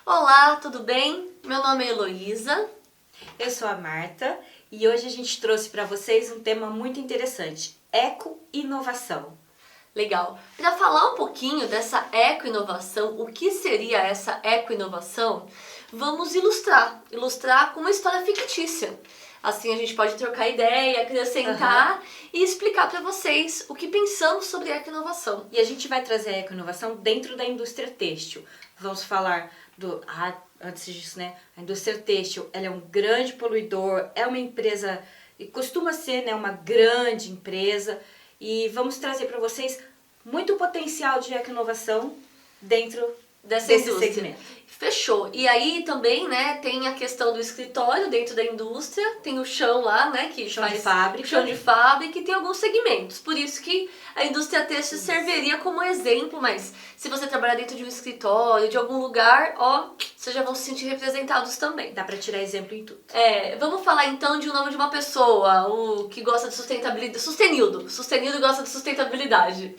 Olá, tudo bem? Meu nome é Heloísa. Eu sou a Marta e hoje a gente trouxe para vocês um tema muito interessante: eco-inovação. Legal. Para falar um pouquinho dessa eco-inovação, o que seria essa eco-inovação, vamos ilustrar com uma história fictícia. Assim a gente pode trocar ideia, acrescentar e explicar para vocês o que pensamos sobre eco-inovação. E a gente vai trazer a eco-inovação dentro da indústria têxtil. Vamos falar antes disso, né? A indústria têxtil, ela é um grande poluidor, é uma empresa, e costuma ser, né, uma grande empresa, e vamos trazer para vocês muito potencial de eco-inovação dentro desse indústria. segmento. Fechou. E aí também, né, tem a questão do escritório dentro da indústria, tem o chão lá, né, que Chão faz de fábrica. chão de fábrica, e tem alguns segmentos. Por isso que a indústria têxtil serviria como exemplo, mas se você trabalhar dentro de um escritório, de algum lugar, ó, vocês já vão se sentir representados também. Dá para tirar exemplo em tudo. Vamos falar então de um nome de uma pessoa, o que gosta de sustentabilidade, Sustenildo. Sustenildo gosta de sustentabilidade.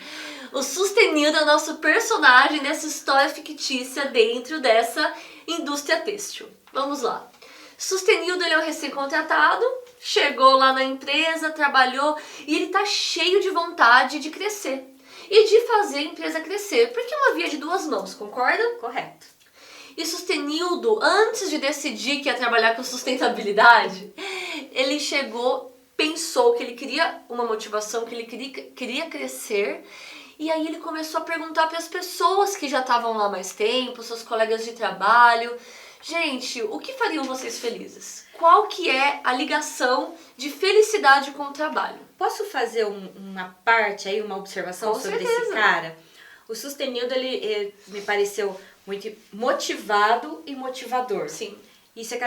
O Sustenildo é o nosso personagem dessa história fictícia dentro dessa indústria têxtil. Vamos lá. Sustenildo, ele é um recém-contratado, chegou lá na empresa, trabalhou e ele tá cheio de vontade de crescer e de fazer a empresa crescer, porque é uma via de duas mãos, concorda? Correto. E Sustenildo, antes de decidir que ia trabalhar com sustentabilidade, ele pensou que ele queria uma motivação, que ele queria crescer. E aí ele começou a perguntar para as pessoas que já estavam lá mais tempo, seus colegas de trabalho: gente, o que fariam vocês felizes? Qual que é a ligação de felicidade com o trabalho? Posso fazer uma parte aí, uma observação Com sobre certeza. esse cara? O Sustenildo, ele me pareceu muito motivado e motivador. Sim. Isso é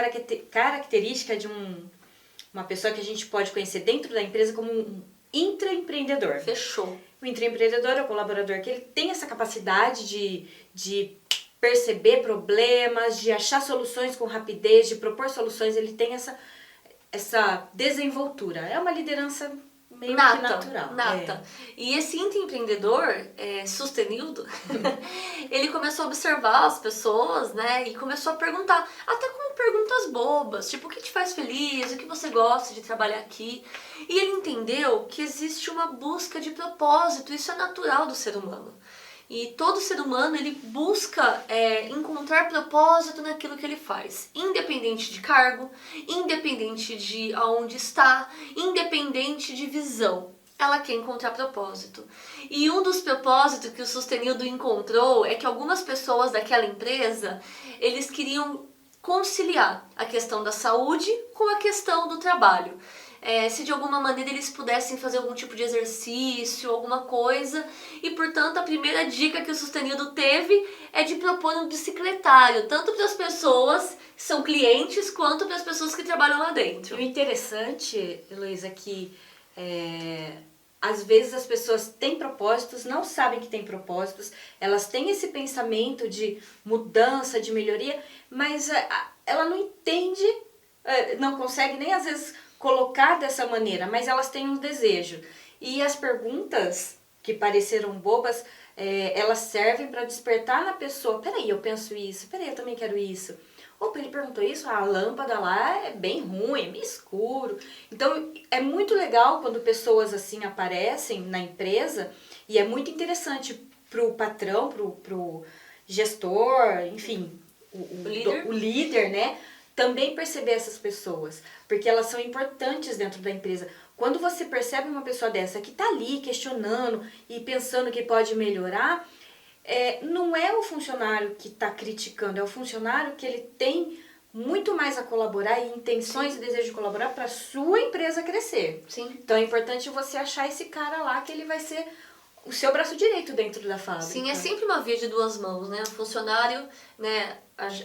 característica de uma pessoa que a gente pode conhecer dentro da empresa como um intraempreendedor. Fechou. O intraempreendedor é o colaborador que ele tem essa capacidade de perceber problemas, de achar soluções com rapidez, de propor soluções. Ele tem essa desenvoltura. É uma liderança meio que natural. Nata. E esse intraempreendedor, Sustenildo, ele começou a observar as pessoas, né, e começou a perguntar, até como perguntas bobas, tipo, o que te faz feliz, o que você gosta de trabalhar aqui? E ele entendeu que existe uma busca de propósito, isso é natural do ser humano. E todo ser humano, ele busca encontrar propósito naquilo que ele faz, independente de cargo, independente de aonde está, independente de visão. Ela quer encontrar propósito. E um dos propósitos que o Sustenildo encontrou é que algumas pessoas daquela empresa, eles queriam conciliar a questão da saúde com a questão do trabalho. Se de alguma maneira eles pudessem fazer algum tipo de exercício, alguma coisa. E, portanto, a primeira dica que o Sustenildo teve é de propor um bicicletário, tanto para as pessoas que são clientes, quanto para as pessoas que trabalham lá dentro. E o interessante, Heloísa, é que às vezes as pessoas têm propósitos, não sabem que têm propósitos, elas têm esse pensamento de mudança, de melhoria, mas ela não entende, não consegue nem às vezes colocar dessa maneira, mas elas têm um desejo. E as perguntas que pareceram bobas, elas servem para despertar na pessoa: peraí, eu penso isso, peraí, eu também quero isso. Opa, ele perguntou isso, a lâmpada lá é bem ruim, é meio escuro. Então, é muito legal quando pessoas assim aparecem na empresa, e é muito interessante pro patrão, pro gestor, enfim, o líder, né? Também perceber essas pessoas, porque elas são importantes dentro da empresa. Quando você percebe uma pessoa dessa que está ali questionando e pensando que pode melhorar, não é o funcionário que está criticando, é o funcionário que ele tem muito mais a colaborar e intenções e desejo de colaborar para a sua empresa crescer. Sim. Então é importante você achar esse cara lá que ele vai ser o seu braço direito dentro da fábrica. Sim, é sempre uma via de duas mãos, né? O funcionário, né,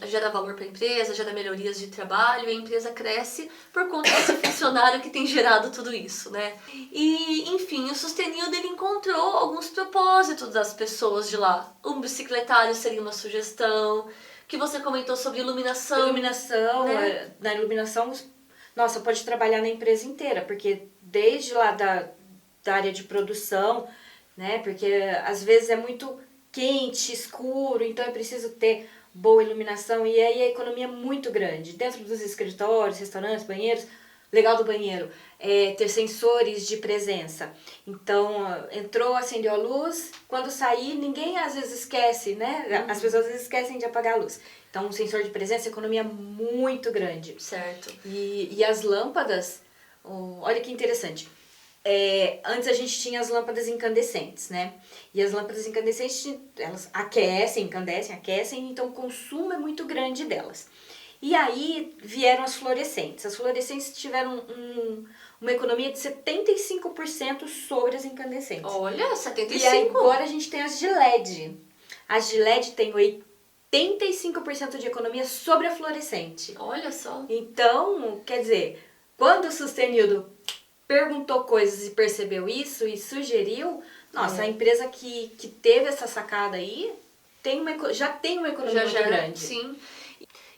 gera valor para a empresa, gera melhorias de trabalho, e a empresa cresce por conta desse funcionário que tem gerado tudo isso, né? E, enfim, o Sustenildo, ele encontrou alguns propósitos das pessoas de lá. Um bicicletário seria uma sugestão, que você comentou sobre iluminação. Iluminação, né? Na iluminação, nossa, pode trabalhar na empresa inteira, porque desde lá da área de produção, né? Porque às vezes é muito quente, escuro, então é preciso ter boa iluminação, e aí a economia é muito grande. Dentro dos escritórios, restaurantes, banheiros, legal do banheiro, ter sensores de presença. Então, entrou, acendeu a luz, quando sair, ninguém às vezes esquece, né? As pessoas às vezes esquecem de apagar a luz. Então, um sensor de presença, economia muito grande. Certo. E as lâmpadas, olha que interessante. Antes a gente tinha as lâmpadas incandescentes, né? E as lâmpadas incandescentes, elas aquecem, então o consumo é muito grande delas. E aí vieram as fluorescentes. As fluorescentes tiveram uma economia de 75% sobre as incandescentes. Olha, 75%. E aí agora a gente tem as de LED. As de LED têm 85% de economia sobre a fluorescente. Olha só. Então, quer dizer, quando o Sustenildo perguntou coisas e percebeu isso e sugeriu, nossa, a empresa que teve essa sacada aí já tem uma economia muito grande. Sim.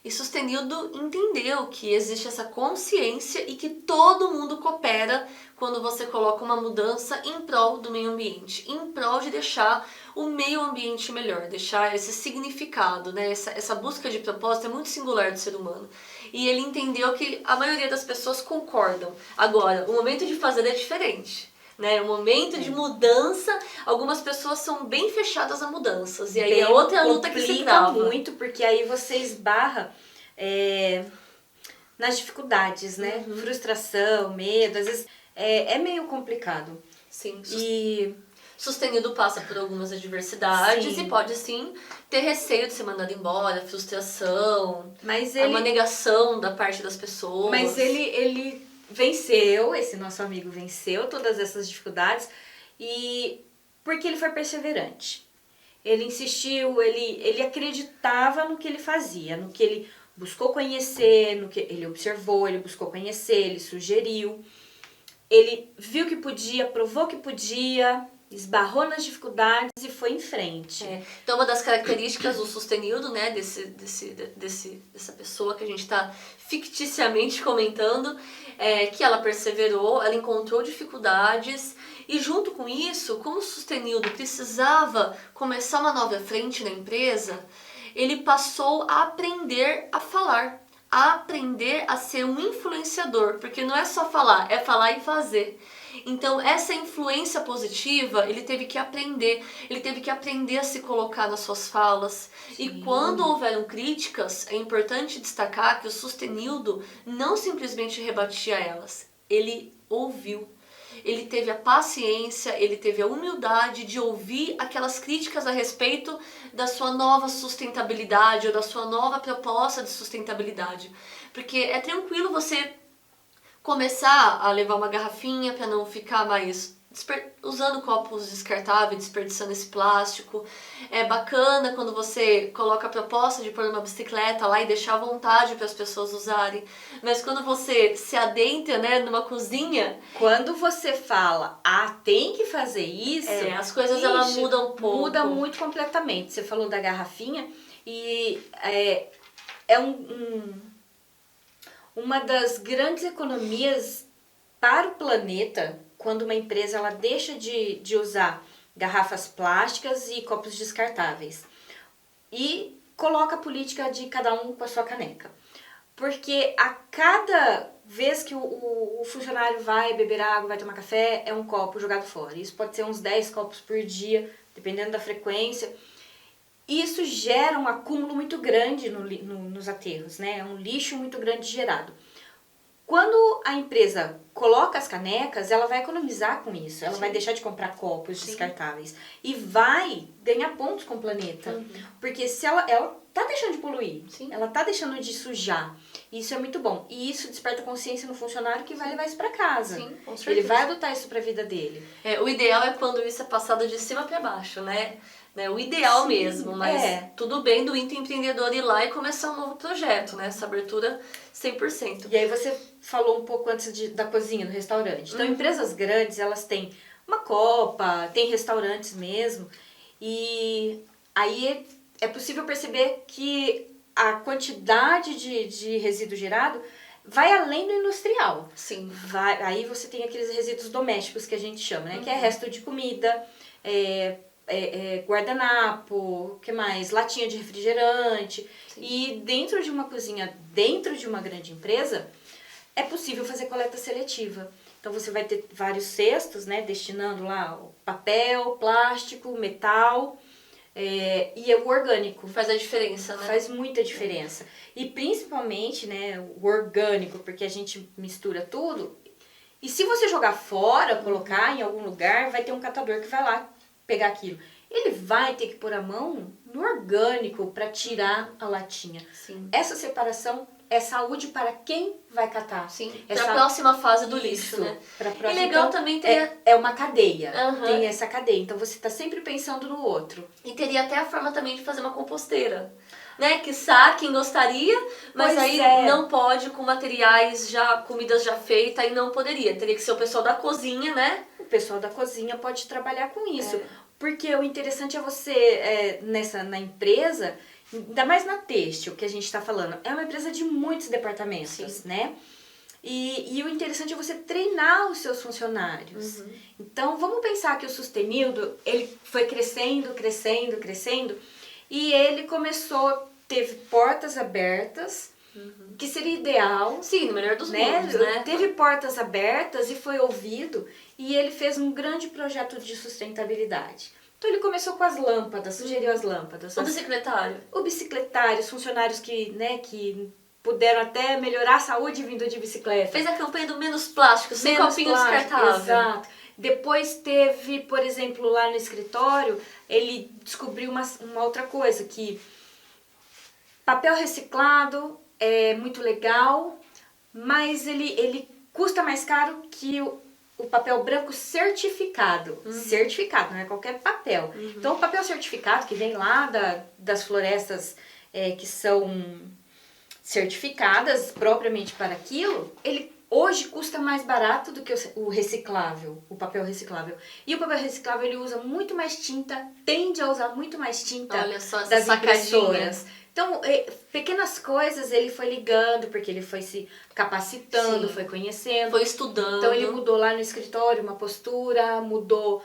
E Sustenildo entendeu que existe essa consciência e que todo mundo coopera quando você coloca uma mudança em prol do meio ambiente, em prol de deixar o meio ambiente melhor, deixar esse significado, né? Essa busca de propósito é muito singular do ser humano. E ele entendeu que a maioria das pessoas concordam. Agora, o momento de fazer é diferente. Né, o momento de mudança, algumas pessoas são bem fechadas a mudanças. E aí é outra luta que se trava. Muito, porque aí você esbarra nas dificuldades, né? Frustração, medo, às vezes é meio complicado. Sim. E Sustenildo passa por algumas adversidades. Sim. E pode sim ter receio de ser mandado embora, frustração, mas uma negação da parte das pessoas. Mas ele venceu, esse nosso amigo venceu todas essas dificuldades, e porque ele foi perseverante. Ele insistiu, ele acreditava no que ele fazia, no que ele buscou conhecer, no que ele observou, ele buscou conhecer, ele sugeriu. Ele viu que podia, provou que podia, esbarrou nas dificuldades e foi em frente. Então, uma das características do Sustenildo, né, dessa pessoa que a gente está ficticiamente comentando, é que ela perseverou, ela encontrou dificuldades e junto com isso, como o Sustenildo precisava começar uma nova frente na empresa, ele passou a aprender a falar, a aprender a ser um influenciador, porque não é só falar, é falar e fazer. Então, essa influência positiva, ele teve que aprender a se colocar nas suas falas. Sim. E quando houveram críticas, é importante destacar que o Sustenildo não simplesmente rebatia elas, ele ouviu. Ele teve a paciência, ele teve a humildade de ouvir aquelas críticas a respeito da sua nova sustentabilidade ou da sua nova proposta de sustentabilidade. Porque é tranquilo você começar a levar uma garrafinha para não ficar mais usando copos descartáveis, desperdiçando esse plástico. É bacana quando você coloca a proposta de pôr uma bicicleta lá e deixar à vontade para as pessoas usarem. Mas quando você se adentra, né, numa cozinha... Quando você fala, tem que fazer isso... as coisas elas mudam um pouco. Muda muito completamente. Você falou da garrafinha e uma das grandes economias para o planeta, quando uma empresa ela deixa de usar garrafas plásticas e copos descartáveis e coloca a política de cada um com a sua caneca. Porque a cada vez que o funcionário vai beber água, vai tomar café, é um copo jogado fora. Isso pode ser uns 10 copos por dia, dependendo da frequência. E isso gera um acúmulo muito grande nos aterros, né? É um lixo muito grande gerado. Quando a empresa coloca as canecas, ela vai economizar com isso. Ela vai deixar de comprar copos descartáveis. E vai ganhar pontos com o planeta. Porque se ela tá deixando de poluir. Ela tá deixando de sujar. Isso é muito bom. E isso desperta consciência no funcionário que vai levar isso para casa. Sim, com certeza. Ele vai adotar isso para a vida dele. O ideal é quando isso é passado de cima para baixo, né? O ideal mesmo, mas tudo bem do intraempreendedor ir lá e começar um novo projeto, né? Essa abertura 100%. E aí você falou um pouco antes da cozinha, do restaurante. Então, empresas grandes, elas têm uma copa, tem restaurantes mesmo, e aí é possível perceber que a quantidade de resíduo gerado vai além do industrial. Sim. Aí você tem aqueles resíduos domésticos que a gente chama, né? Que é resto de comida, guardanapo, o que mais? Latinha de refrigerante. Sim. E dentro de uma cozinha, dentro de uma grande empresa, é possível fazer coleta seletiva. Então você vai ter vários cestos, né, destinando lá o papel, plástico, metal e o orgânico. Faz a diferença, né? Faz muita diferença. E principalmente, né, o orgânico, porque a gente mistura tudo. E se você jogar fora, colocar em algum lugar, vai ter um catador que vai lá pegar aquilo. Ele vai ter que pôr a mão no orgânico para tirar a latinha. Sim. Essa separação é saúde para quem vai catar. Sim, Essa... para a próxima fase do lixo, né? Pra próxima, e legal então, também ter... É uma cadeia, Uhum. Tem essa cadeia. Então você está sempre pensando no outro. E teria até a forma também de fazer uma composteira. Né? Quiçá quem gostaria, mas Pois aí não pode com materiais já, comidas já feitas, aí não poderia. Teria que ser o pessoal da cozinha, né? O pessoal da cozinha pode trabalhar com isso. Porque o interessante é você, na empresa, ainda mais na Têxtil, que a gente está falando, é uma empresa de muitos departamentos, Sim. né? E o interessante é você treinar os seus funcionários. Uhum. Então, vamos pensar que o Sustenildo, ele foi crescendo, crescendo, crescendo, e ele teve portas abertas, que seria ideal. Sim, no melhor dos né? mundos, né? Teve portas abertas e foi ouvido, e ele fez um grande projeto de sustentabilidade. Então ele começou com as lâmpadas, sugeriu as lâmpadas. O bicicletário. O bicicletário, os funcionários que puderam até melhorar a saúde vindo de bicicleta. Fez a campanha do menos plástico, sem copinho descartável. Exato. Depois teve, por exemplo, lá no escritório, ele descobriu uma outra coisa, que papel reciclado é muito legal, mas ele custa mais caro que o papel branco certificado. Certificado, não é qualquer papel. Então, o papel certificado, que vem lá das florestas que são certificadas propriamente para aquilo, ele hoje custa mais barato do que o reciclável, o papel reciclável. E o papel reciclável, ele usa muito mais tinta, tende a usar muito mais tinta. Olha só, essa das impressoras. sacadinha. Então, pequenas coisas ele foi ligando, porque ele foi se capacitando, Sim. foi conhecendo. Foi estudando. Então, ele mudou lá no escritório uma postura, mudou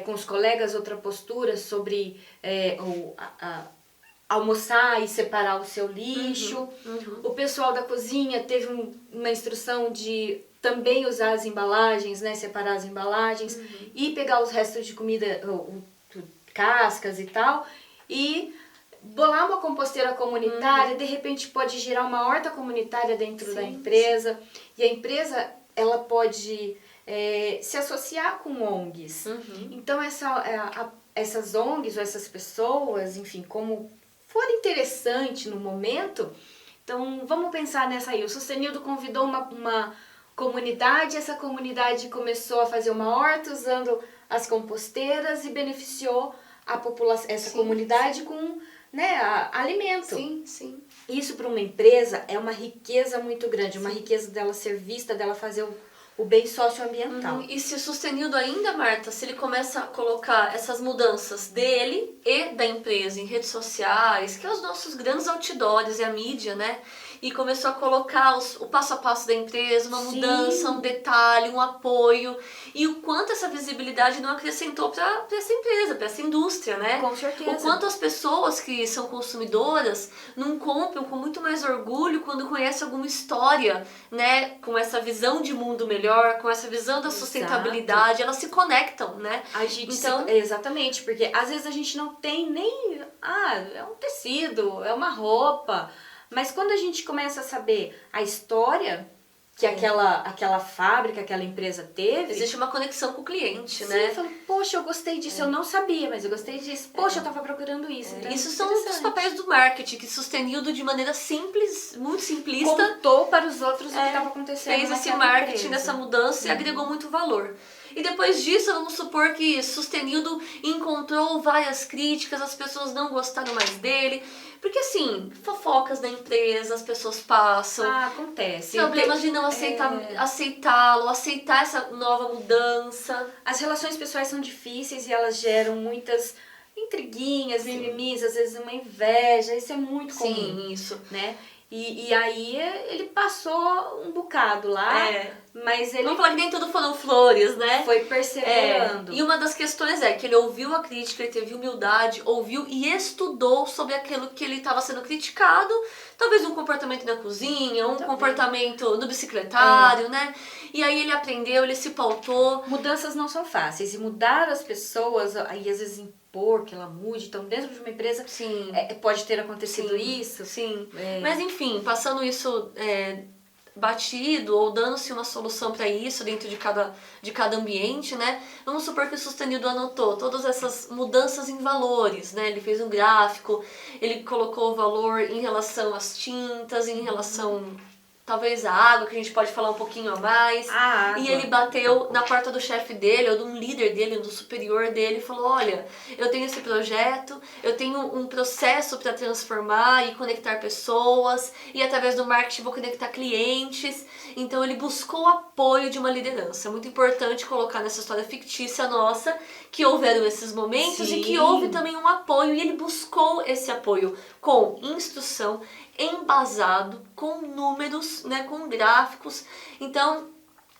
com os colegas outra postura sobre almoçar e separar o seu lixo. O pessoal da cozinha teve uma instrução de também usar as embalagens, né, separar as embalagens e pegar os restos de comida, cascas e tal, e bolar uma composteira comunitária. De repente pode gerar uma horta comunitária dentro da empresa. E a empresa, ela pode se associar com ONGs. Então essas ONGs ou essas pessoas, enfim, como for interessante no momento, então vamos pensar nessa aí. O Sustenildo convidou uma comunidade, essa comunidade começou a fazer uma horta usando as composteiras e beneficiou a população, essa comunidade com alimento. Sim. Isso para uma empresa é uma riqueza muito grande, uma riqueza dela ser vista, dela fazer o bem socioambiental. E se o Sustenildo ainda, Marta, se ele começa a colocar essas mudanças dele e da empresa em redes sociais, que é os nossos grandes outdoors e a mídia, né? E começou a colocar o passo a passo da empresa, uma mudança, um detalhe, um apoio. E o quanto essa visibilidade não acrescentou para essa empresa, para essa indústria, né? Com certeza. O quanto as pessoas que são consumidoras não compram com muito mais orgulho quando conhecem alguma história, né? Com essa visão de mundo melhor, com essa visão da sustentabilidade, elas se conectam, né? Exatamente, porque às vezes a gente não tem nem... é um tecido, é uma roupa... Mas quando a gente começa a saber a história que aquela fábrica, aquela empresa teve... Existe uma conexão com o cliente, sim, né? Eu falo, poxa, eu gostei disso, eu não sabia, mas eu gostei disso. Poxa, eu tava procurando isso. Então isso são os papéis do marketing, que Sustenildo de maneira simples, muito simplista... Contou para os outros o que estava acontecendo. Fez esse marketing dessa mudança e agregou muito valor. E depois disso, vamos supor que Sustenildo encontrou várias críticas, as pessoas não gostaram mais dele. Porque assim, fofocas da empresa, as pessoas passam. Acontece. Problemas de não aceitá-lo, aceitar essa nova mudança. As relações pessoais são difíceis e elas geram muitas intriguinhas, mimimis, às vezes uma inveja. Isso é muito comum. Sim, isso. Né? E aí ele passou um bocado lá, mas ele Vamos falar que nem tudo foram flores, né? foi perseverando. E uma das questões é que ele ouviu a crítica, ele teve humildade, ouviu e estudou sobre aquilo que ele estava sendo criticado. Talvez um comportamento na cozinha, um comportamento no bicicletário, né? E aí ele aprendeu, ele se pautou. Mudanças não são fáceis. E mudar as pessoas, aí às vezes impor que ela mude. Então, dentro de uma empresa, Sim. Pode ter acontecido isso. Sim. Mas enfim, passando isso batido ou dando-se uma solução para isso dentro de cada ambiente, né? Vamos supor que o Sustenildo anotou todas essas mudanças em valores, né? Ele fez um gráfico, ele colocou o valor em relação às tintas, em relação talvez à água, que a gente pode falar um pouquinho a mais. A água. E ele bateu na porta do chefe dele, ou de um líder dele, do superior dele, e falou: olha, eu tenho esse projeto, eu tenho um processo para transformar e conectar pessoas, e através do marketing vou conectar clientes. Então ele buscou o apoio de uma liderança. É muito importante colocar nessa história fictícia nossa que houveram esses momentos e que houve também um apoio, e ele buscou esse apoio com instrução, embasado, com números, né, com gráficos. Então,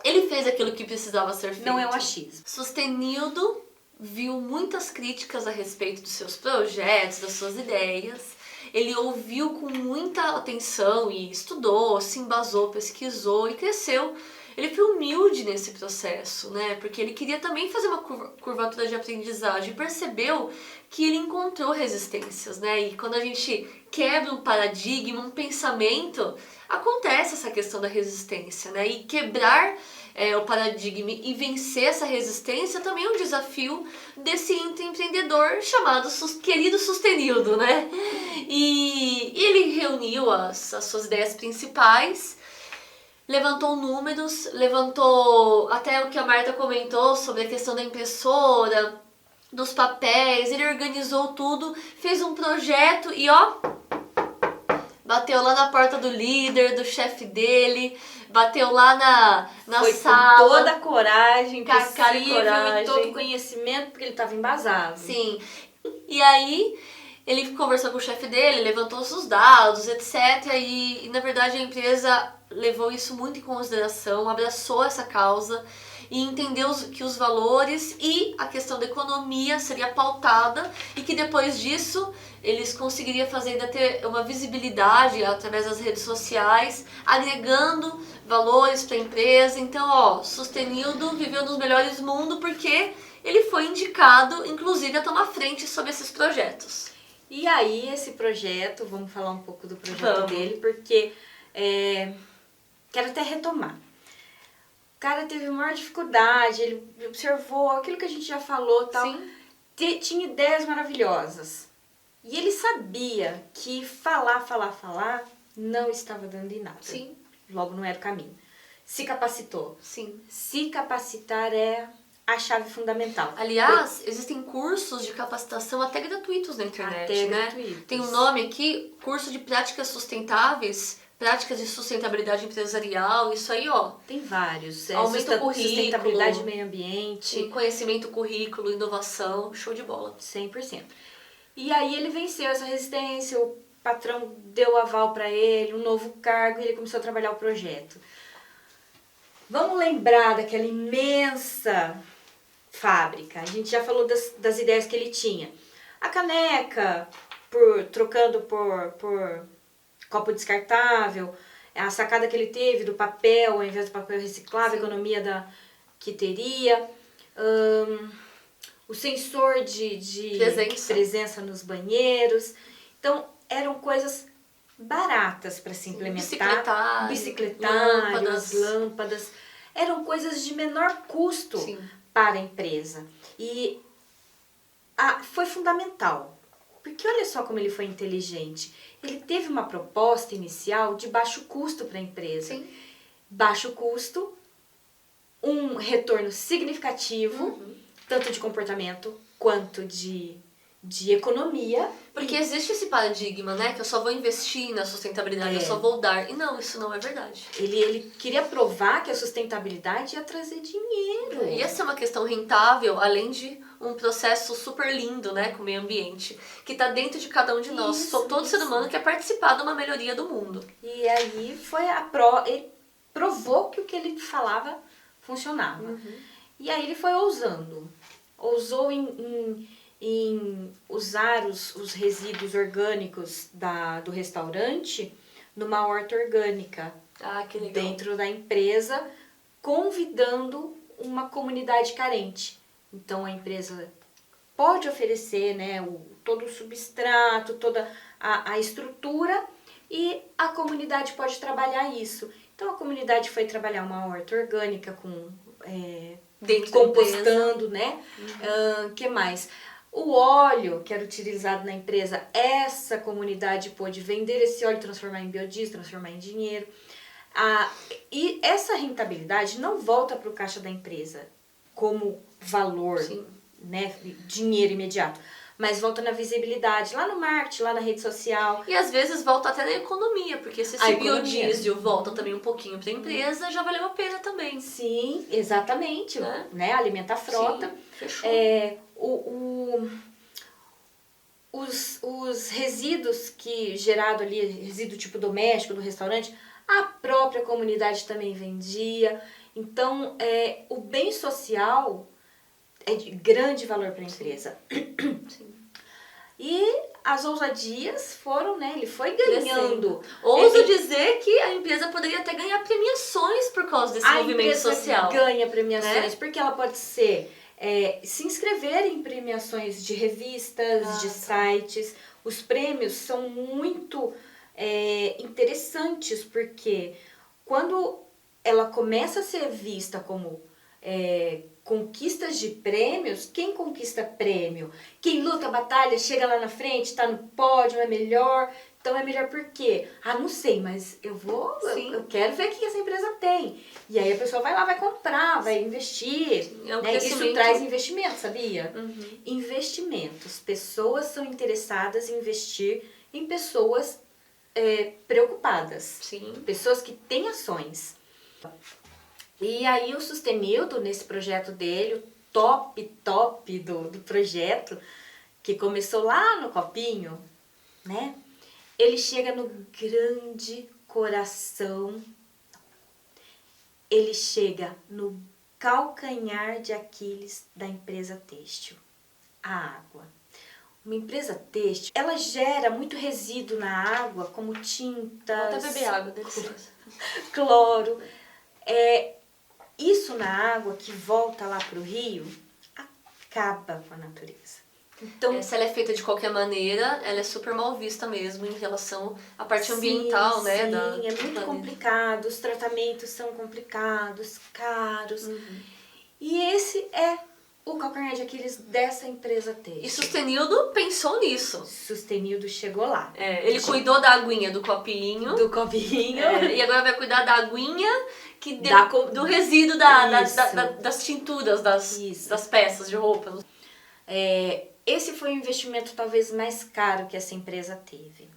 ele fez aquilo que precisava ser feito. Não é um achismo. Sustenildo viu muitas críticas a respeito dos seus projetos, das suas ideias. Ele ouviu com muita atenção e estudou, se embasou, pesquisou e cresceu. Ele foi humilde nesse processo, né? Porque ele queria também fazer uma curvatura de aprendizagem. Percebeu que ele encontrou resistências, né? E quando a gente quebra um paradigma, um pensamento, acontece essa questão da resistência, né? E quebrar o paradigma e vencer essa resistência também é um desafio desse empreendedor chamado querido Sustenildo, né? E ele reuniu as suas ideias principais, levantou números, levantou até o que a Marta comentou sobre a questão da impressora, dos papéis. Ele organizou tudo, fez um projeto e bateu lá na porta do líder, do chefe dele, bateu lá na Foi sala. com toda a coragem Com a cara e possível coragem. e todo o conhecimento, porque ele estava embasado. Sim. E aí ele conversou com o chefe dele, levantou os dados, etc. E na verdade a empresa levou isso muito em consideração, abraçou essa causa e entendeu que os valores e a questão da economia seria pautada e que depois disso eles conseguiriam fazer ainda ter uma visibilidade através das redes sociais, agregando valores para a empresa. Então, Sustenildo viveu nos melhores mundos porque ele foi indicado, inclusive, a tomar frente sobre esses projetos. E aí, esse projeto, vamos falar um pouco do projeto dele, porque quero até retomar. O cara teve maior dificuldade, ele observou aquilo que a gente já falou, tal. Sim. Tinha ideias maravilhosas. E ele sabia que falar não estava dando em nada. Sim. Logo, não era o caminho. Se capacitou. Sim. Se capacitar é a chave fundamental. Aliás, existem cursos de capacitação até gratuitos na internet, né? Gratuitos. Tem um nome aqui, curso de práticas sustentáveis, práticas de sustentabilidade empresarial, isso aí, Tem vários. Aumenta o currículo. Sustentabilidade e meio ambiente. Conhecimento, currículo, inovação, show de bola. 100%. E aí ele venceu essa resistência, o patrão deu aval para ele, um novo cargo, e ele começou a trabalhar o projeto. Vamos lembrar daquela imensa fábrica. A gente já falou das ideias que ele tinha. A caneca, trocando por copo descartável, a sacada que ele teve do papel, ao invés do papel reciclável, a economia que teria, o sensor de presença nos banheiros. Então, eram coisas baratas para se implementar. Bicicletário, lâmpadas. Eram coisas de menor custo para a empresa. E foi fundamental. Porque olha só como ele foi inteligente. Ele teve uma proposta inicial de baixo custo para a empresa. Sim. Baixo custo, um retorno significativo, tanto de comportamento quanto de de economia. Porque existe esse paradigma, né? Que eu só vou investir na sustentabilidade, eu só vou dar. E não, isso não é verdade. Ele queria provar que a sustentabilidade ia trazer dinheiro. Ia ser uma questão rentável, além de um processo super lindo, né? Com o meio ambiente. Que tá dentro de cada um de nós. Todo ser humano quer participar de uma melhoria do mundo. E aí foi ele provou que o que ele falava funcionava. E aí ele foi ousando. Ousou em usar os resíduos orgânicos do restaurante numa horta orgânica. Ah, que legal. Dentro da empresa, convidando uma comunidade carente. Então a empresa pode oferecer, né, todo o substrato, toda a estrutura, e a comunidade pode trabalhar isso. Então a comunidade foi trabalhar uma horta orgânica com compostando, né? Que mais? O óleo que era utilizado na empresa, essa comunidade pôde vender esse óleo, transformar em biodiesel, transformar em dinheiro. E essa rentabilidade não volta para o caixa da empresa como valor, né, dinheiro imediato, mas volta na visibilidade, lá no marketing, lá na rede social. E às vezes volta até na economia, porque se esse biodiesel volta também um pouquinho para a empresa, já valeu a pena também. Sim, exatamente, né? Alimenta a frota. Sim, fechou. Os resíduos que gerado ali, resíduo tipo doméstico do restaurante, a própria comunidade também vendia. Então, o bem social é de grande valor para a empresa. Sim. E as ousadias foram, né? Ele foi ganhando. Ouso dizer que a empresa poderia até ganhar premiações por causa desse movimento social. Ganha premiações, porque ela pode ser se inscrever em premiações de revistas, de sites. Os prêmios são muito interessantes, porque quando ela começa a ser vista como conquistas de prêmios, quem conquista prêmio? Quem luta a batalha, chega lá na frente, tá no pódio, é melhor. Então é melhor por quê? Não sei, mas eu quero ver o que essa empresa tem. E aí a pessoa vai lá, vai comprar, vai investir. Né? Isso traz investimento, sabia? Investimentos. Pessoas são interessadas em investir em pessoas preocupadas. Sim. Pessoas que têm ações. E aí o Sustenildo, nesse projeto dele, o top do projeto, que começou lá no copinho, né? Ele chega no grande coração, ele chega no calcanhar de Aquiles da empresa têxtil, a água. Uma empresa têxtil, ela gera muito resíduo na água, como tintas... Vou até beber água, deliciosa. Cloro. Isso na água que volta lá para o rio, acaba com a natureza. Então, se ela é feita de qualquer maneira, ela é super mal vista mesmo em relação à parte ambiental, né? Sim, é muito complicado, os tratamentos são complicados, caros. E esse é o calcanhar de Aquiles dessa empresa têxtil. E Sustenildo pensou nisso. Sustenildo chegou lá. Ele cuidou da aguinha do copinho. Do copinho. E agora vai cuidar da aguinha do resíduo das tinturas, das peças de roupa. Esse foi o investimento talvez mais caro que essa empresa teve.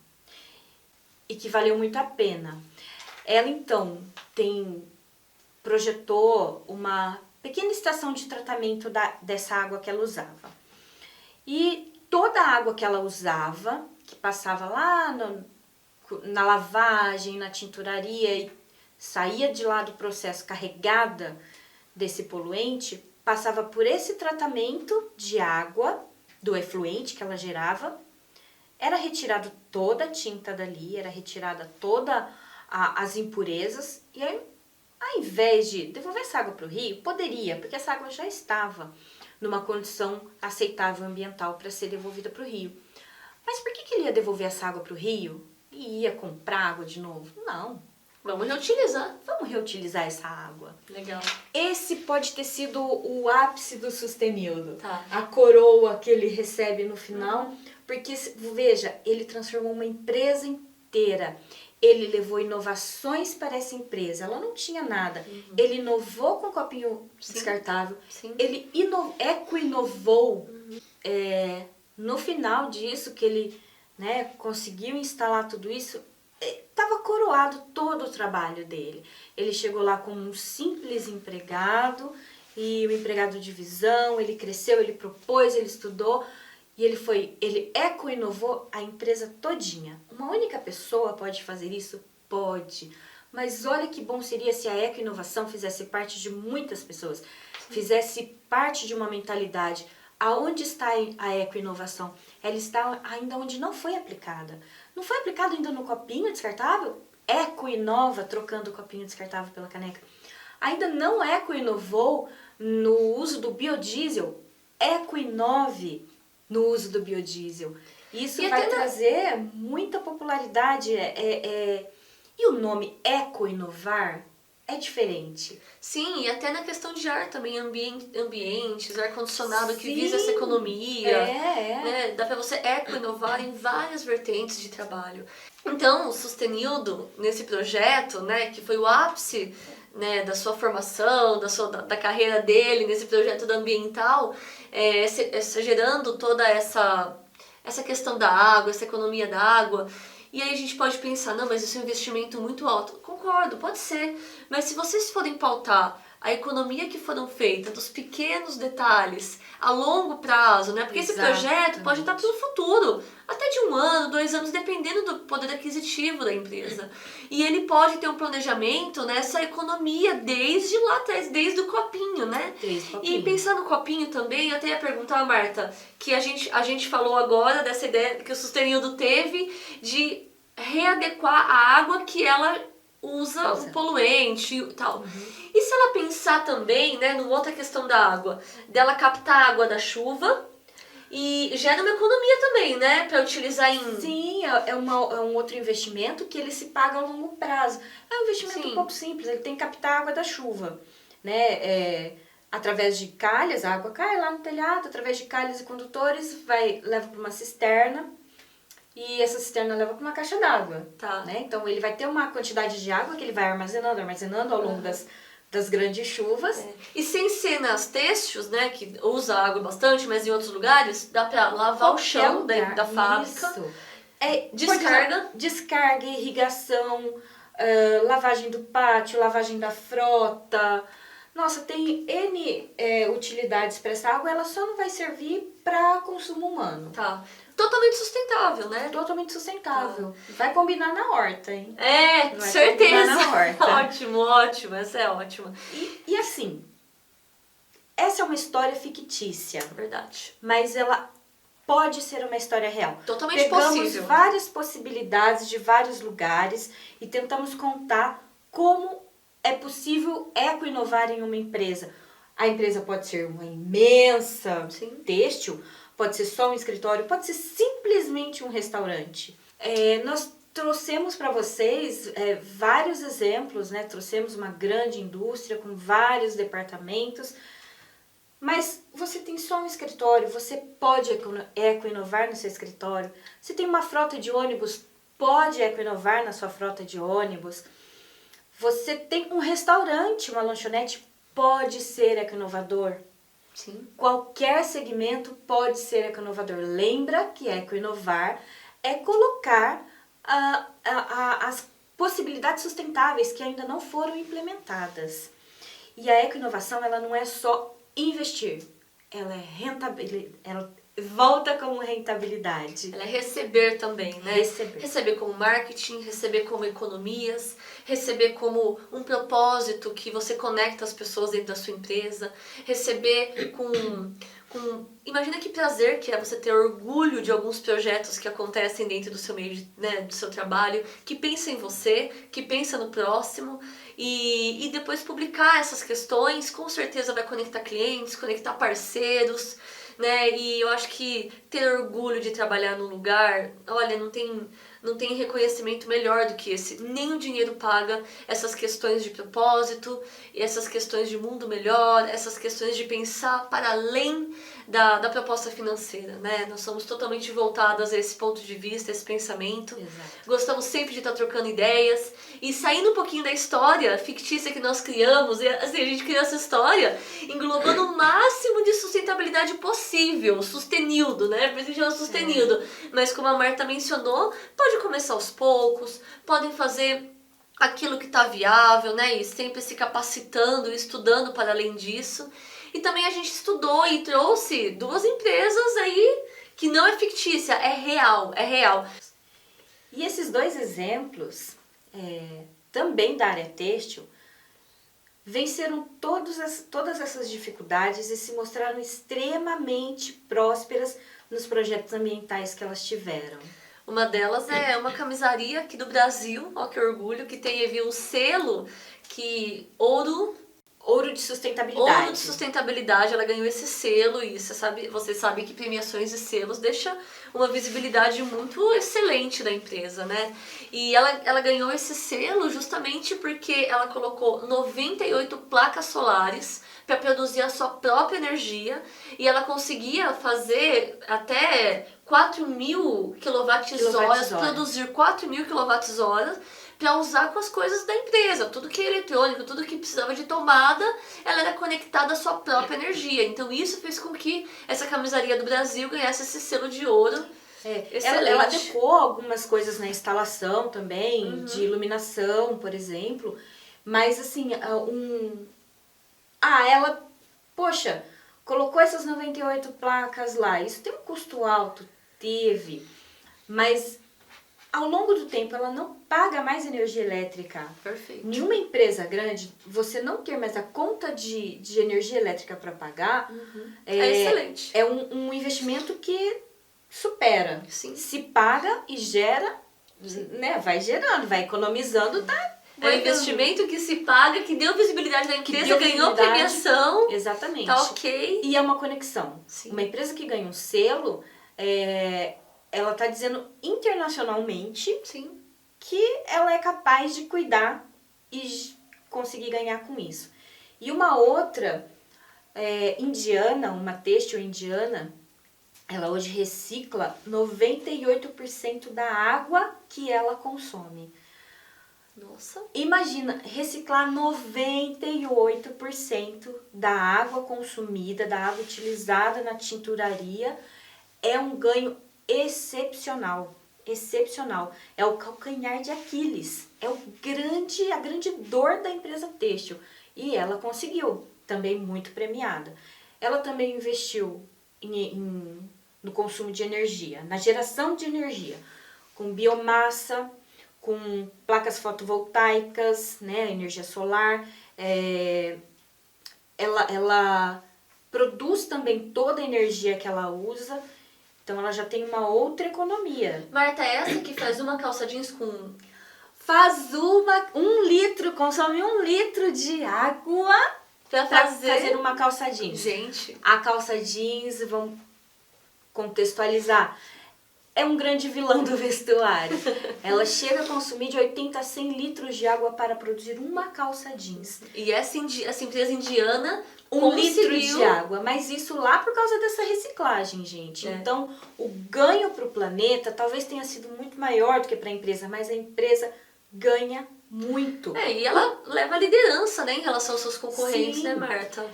E que valeu muito a pena. Ela então projetou uma pequena estação de tratamento dessa água que ela usava. E toda a água que ela usava, que passava lá na lavagem, na tinturaria e saía de lá do processo carregada desse poluente, passava por esse tratamento de água, do efluente que ela gerava, era retirado toda a tinta dali, era retirada toda as impurezas, e aí, ao invés de devolver essa água para o rio, poderia, porque essa água já estava numa condição aceitável ambiental para ser devolvida para o rio. Mas por que ele ia devolver essa água para o rio e ia comprar água de novo? Não. Vamos reutilizar. Vamos reutilizar essa água. Legal. Esse pode ter sido o ápice do Sustenildo. Tá. A coroa que ele recebe no final. Porque, veja, ele transformou uma empresa inteira. Ele levou inovações para essa empresa. Ela não tinha nada. Ele inovou com o copinho descartável. Sim. Ele eco-inovou No final disso, que ele, né, conseguiu instalar tudo isso, estava coroado todo o trabalho dele. Ele chegou lá como um simples empregado, e o empregado de visão, ele cresceu, ele propôs, ele estudou, e ele eco-inovou a empresa todinha. Uma única pessoa pode fazer isso? Pode. Mas olha que bom seria se a eco-inovação fizesse parte de muitas pessoas, fizesse parte de uma mentalidade. Aonde está a eco-inovação? Ela está ainda onde não foi aplicada. Não foi aplicado ainda no copinho descartável? Eco-inova trocando o copinho descartável pela caneca. Ainda não eco-inovou no uso do biodiesel? Eco-inove no uso do biodiesel. Isso vai trazer muita popularidade. E o nome eco-inovar é diferente. Sim, e até na questão de ar também, ambientes, ar-condicionado que visa essa economia. Né? Dá pra você eco-inovar em várias vertentes de trabalho. Então, o Sustenildo, nesse projeto, né, que foi o ápice, né, da sua formação, da carreira dele, nesse projeto do ambiental, gerando toda essa questão da água, essa economia da água. E aí a gente pode pensar, não, mas isso é um investimento muito alto. Concordo, pode ser. Mas se vocês forem pautar a economia que foram feitas, dos pequenos detalhes, a longo prazo, né? Porque esse projeto pode estar para o futuro, até de 1 ano, 2 anos, dependendo do poder aquisitivo da empresa. E ele pode ter um planejamento nessa economia desde lá atrás, desde o copinho, né? E pensar no copinho também, eu até ia perguntar, Marta, que a gente falou agora dessa ideia que o Sustenildo teve de readequar a água que ela usa o poluente e tal. E se ela pensar também, né, numa outra questão da água, dela captar a água da chuva e gera uma economia também, né, para utilizar em... Sim, é um outro investimento que ele se paga a longo prazo. É um investimento um pouco simples, ele tem que captar a água da chuva, né, através de calhas, a água cai lá no telhado, através de calhas e condutores, leva para uma cisterna, e essa cisterna leva para uma caixa d'água. Né? Então ele vai ter uma quantidade de água que ele vai armazenando ao longo das grandes chuvas. E sem ser nas têxteis, né, que usa água bastante, mas em outros lugares, dá para lavar o chão da fábrica. Isso. Descarga, irrigação, lavagem do pátio, lavagem da frota. Nossa, tem N utilidades para essa água, ela só não vai servir para consumo humano. Totalmente sustentável, né? Totalmente sustentável. Vai combinar na horta, hein? Vai certeza. Na horta. Ótimo, essa é ótima. E assim, essa é uma história fictícia. Verdade. Mas ela pode ser uma história real. Totalmente possível. Pegamos várias possibilidades de vários lugares e tentamos contar como é possível eco-inovar em uma empresa. A empresa pode ser uma imensa têxtil, pode ser só um escritório, pode ser simplesmente um restaurante. Nós trouxemos para vocês vários exemplos, né? Trouxemos uma grande indústria com vários departamentos, mas você tem só um escritório, você pode eco-inovar no seu escritório. Você tem uma frota de ônibus, pode eco-inovar na sua frota de ônibus. Você tem um restaurante, uma lanchonete, pode ser eco-inovador. Sim. Qualquer segmento pode ser eco-inovador. Lembra que eco-inovar é colocar as possibilidades sustentáveis que ainda não foram implementadas. E a eco-inovação, ela não é só investir, ela é rentabilidade, ela volta como rentabilidade. Ela é receber também, né? Receber como marketing, receber como economias, receber como um propósito que você conecta as pessoas dentro da sua empresa, receber com imagina que prazer que é você ter orgulho de alguns projetos que acontecem dentro do seu meio, né, do seu trabalho, que pensa em você, que pensa no próximo, e depois publicar essas questões, com certeza vai conectar clientes, conectar parceiros, né? E eu acho que ter orgulho de trabalhar num lugar, olha, não tem reconhecimento melhor do que esse. Nem o dinheiro paga essas questões de propósito, essas questões de mundo melhor, essas questões de pensar para além da proposta financeira, né? Nós somos totalmente voltadas a esse ponto de vista, esse pensamento. Exato. Gostamos sempre de estar trocando ideias e saindo um pouquinho da história fictícia que nós criamos. E, assim, a gente criou essa história englobando o máximo de sustentabilidade possível, sustenido, né? Por isso que chama sustenido. Mas como a Marta mencionou, pode começar aos poucos, podem fazer aquilo que está viável, né? E sempre se capacitando, estudando para além disso. E também a gente estudou e trouxe 2 empresas aí que não é fictícia, é real, é real. E esses 2 exemplos, também da área têxtil, venceram todas essas dificuldades e se mostraram extremamente prósperas nos projetos ambientais que elas tiveram. Uma delas é uma camisaria aqui do Brasil, ó que orgulho, que teve um selo que Ouro de sustentabilidade. Ouro de sustentabilidade, ela ganhou esse selo e você sabe que premiações e selos deixa uma visibilidade muito excelente da empresa, né? E ela ganhou esse selo justamente porque ela colocou 98 placas solares para produzir a sua própria energia e ela conseguia fazer até 4.000 kWh, produzir 4.000 kWh para usar com as coisas da empresa. Tudo que é eletrônico, tudo que precisava de tomada, ela era conectada à sua própria energia. Então isso fez com que essa camisaria do Brasil ganhasse esse selo de ouro. Ela adequou algumas coisas na instalação também, de iluminação, por exemplo. Mas assim, ela, poxa, colocou essas 98 placas lá. Isso tem um custo alto? Teve. Mas ao longo do tempo, ela não paga mais energia elétrica. Perfeito. Nenhuma empresa grande, você não ter mais a conta de energia elétrica para pagar, é excelente. É um investimento que supera. Sim. Se paga e gera, né, vai gerando, vai economizando, tá? É um investimento que se paga, que deu visibilidade da empresa, ganhou premiação. Exatamente. Tá ok. E é uma conexão. Sim. Uma empresa que ganha um selo, ela está dizendo internacionalmente Sim. que ela é capaz de cuidar e conseguir ganhar com isso. E uma outra indiana, uma têxtil indiana, ela hoje recicla 98% da água que ela consome. Nossa. Imagina, reciclar 98% da água consumida, da água utilizada na tinturaria, é um ganho excepcional, excepcional. É o calcanhar de Aquiles, é a grande dor da empresa têxtil. E ela conseguiu, também muito premiada. Ela também investiu no consumo de energia, na geração de energia, com biomassa, com placas fotovoltaicas, né, energia solar. Ela produz também toda a energia que ela usa. Então ela já tem uma outra economia. Marta, essa que faz uma calça jeans com... consome 1 litro de água pra fazer uma calça jeans. Gente. A calça jeans, vamos contextualizar, é um grande vilão do vestuário. Ela chega a consumir de 80 a 100 litros de água para produzir uma calça jeans. E essa empresa indiana 1 litro de água, mas isso lá por causa dessa reciclagem, gente. Então, o ganho para o planeta talvez tenha sido muito maior do que para a empresa, mas a empresa ganha muito. E ela leva a liderança, né, em relação aos seus concorrentes, Sim. né, Marta?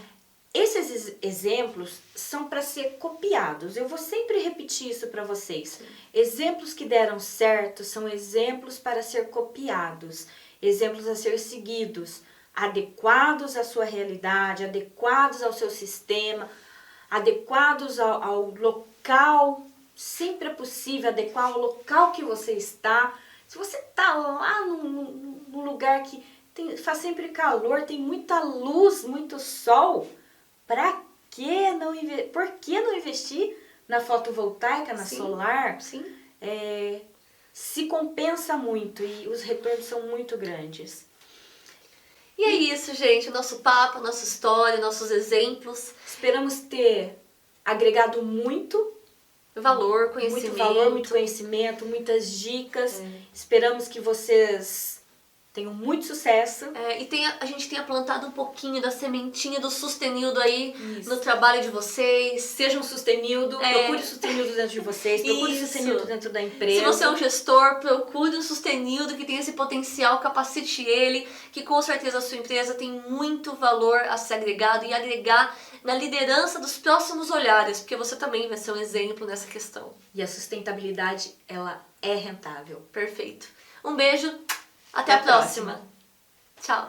Esses exemplos são para ser copiados. Eu vou sempre repetir isso para vocês. Sim. Exemplos que deram certo são exemplos para ser copiados, exemplos a ser seguidos, adequados à sua realidade, adequados ao seu sistema, adequados ao local. Sempre é possível adequar ao local que você está. Se você está lá num lugar que faz sempre calor, tem muita luz, muito sol, por que não investir na fotovoltaica, na solar? Sim. Se compensa muito e os retornos são muito grandes. E é isso, gente. O nosso papo, a nossa história, nossos exemplos. Esperamos ter agregado muito valor, conhecimento. Muito valor, muito conhecimento, muitas dicas. Esperamos que vocês Tenham muito sucesso. E a gente tenha plantado um pouquinho da sementinha do Sustenildo aí Isso. no trabalho de vocês. Sejam Sustenildo, procure o Sustenildo dentro de vocês, procure o Isso. Sustenildo dentro da empresa. Se você é um gestor, procure um Sustenildo que tem esse potencial, capacite ele, que com certeza a sua empresa tem muito valor a ser agregado e agregar na liderança dos próximos olhares, porque você também vai ser um exemplo nessa questão. E a sustentabilidade, ela é rentável. Perfeito. Um beijo, até a próxima. Tchau.